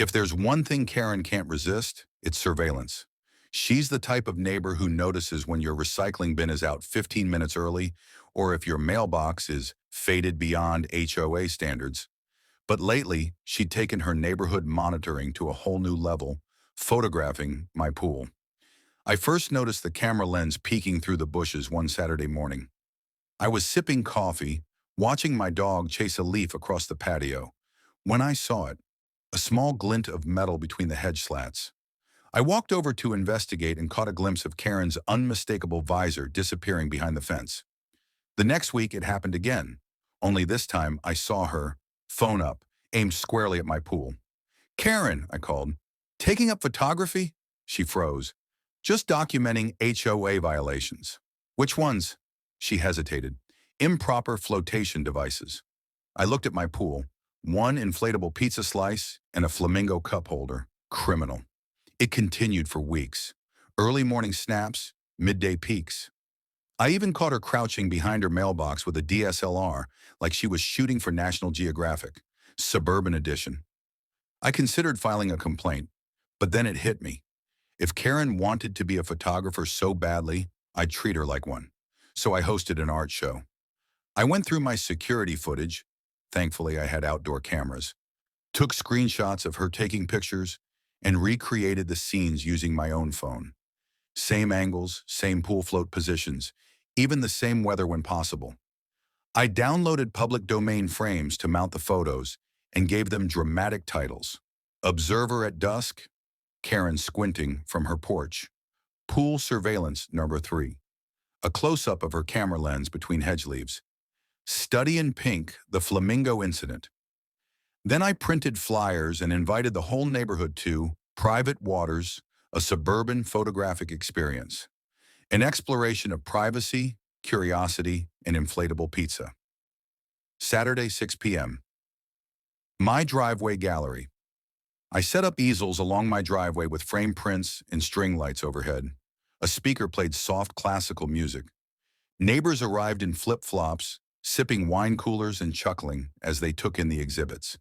If there's one thing Karen can't resist, it's surveillance. She's the type of neighbor who notices when your recycling bin is out 15 minutes early or if your mailbox is faded beyond HOA standards. But lately, she'd taken her neighborhood monitoring to a whole new level, photographing my pool. I first noticed the camera lens peeking through the bushes one Saturday morning. I was sipping coffee, watching my dog chase a leaf across the patio, when I saw it, a small glint of metal between the hedge slats. I walked over to investigate and caught a glimpse of Karen's unmistakable visor disappearing behind the fence. The next week it happened again, only this time I saw her, phone up, aimed squarely at my pool. "Karen," I called. "Taking up photography?" She froze. "Just documenting HOA violations." "Which ones?" She hesitated. "Improper flotation devices." I looked at my pool. One inflatable pizza slice and a flamingo cup holder. Criminal. It continued for weeks. Early morning snaps, midday peaks. I even caught her crouching behind her mailbox with a DSLR like she was shooting for National Geographic. Suburban edition. I considered filing a complaint, but then it hit me. If Karen wanted to be a photographer so badly, I'd treat her like one. So I hosted an art show. I went through my security footage. Thankfully, I had outdoor cameras. Took screenshots of her taking pictures and recreated the scenes using my own phone. Same angles, same pool float positions, even the same weather when possible. I downloaded public domain frames to mount the photos and gave them dramatic titles. Observer at Dusk, Karen squinting from her porch. Pool Surveillance Number 3. A close-up of her camera lens between hedge leaves. Study in Pink, the Flamingo Incident. Then I printed flyers and invited the whole neighborhood to Private Waters, a suburban photographic experience. An exploration of privacy, curiosity, and inflatable pizza. Saturday, 6 p.m. My driveway gallery. I set up easels along my driveway with frame prints and string lights overhead. A speaker played soft classical music. Neighbors arrived in flip-flops, sipping wine coolers and chuckling as they took in the exhibits.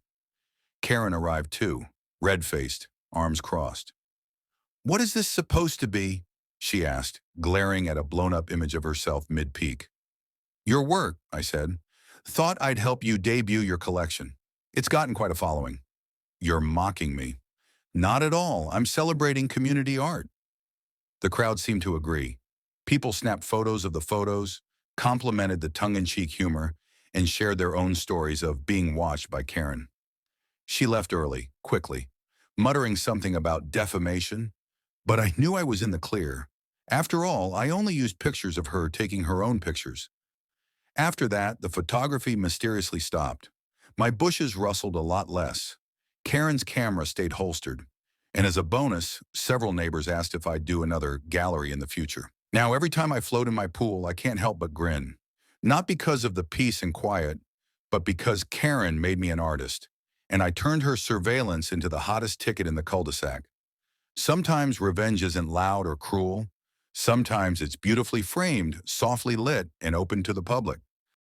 Karen arrived too, red-faced, arms crossed. "What is this supposed to be?" she asked, glaring at a blown-up image of herself mid-peak. "Your work," I said. "Thought I'd help you debut your collection. It's gotten quite a following." "You're mocking me." "Not at all. I'm celebrating community art." The crowd seemed to agree. People snapped photos of the photos, complimented the tongue-in-cheek humor, and shared their own stories of being watched by Karen. She left early, quickly, muttering something about defamation, but I knew I was in the clear. After all, I only used pictures of her taking her own pictures. After that, the photography mysteriously stopped. My bushes rustled a lot less. Karen's camera stayed holstered. And as a bonus, several neighbors asked if I'd do another gallery in the future. Now, every time I float in my pool, I can't help but grin. Not because of the peace and quiet, but because Karen made me an artist, and I turned her surveillance into the hottest ticket in the cul-de-sac. Sometimes revenge isn't loud or cruel. Sometimes it's beautifully framed, softly lit, and open to the public.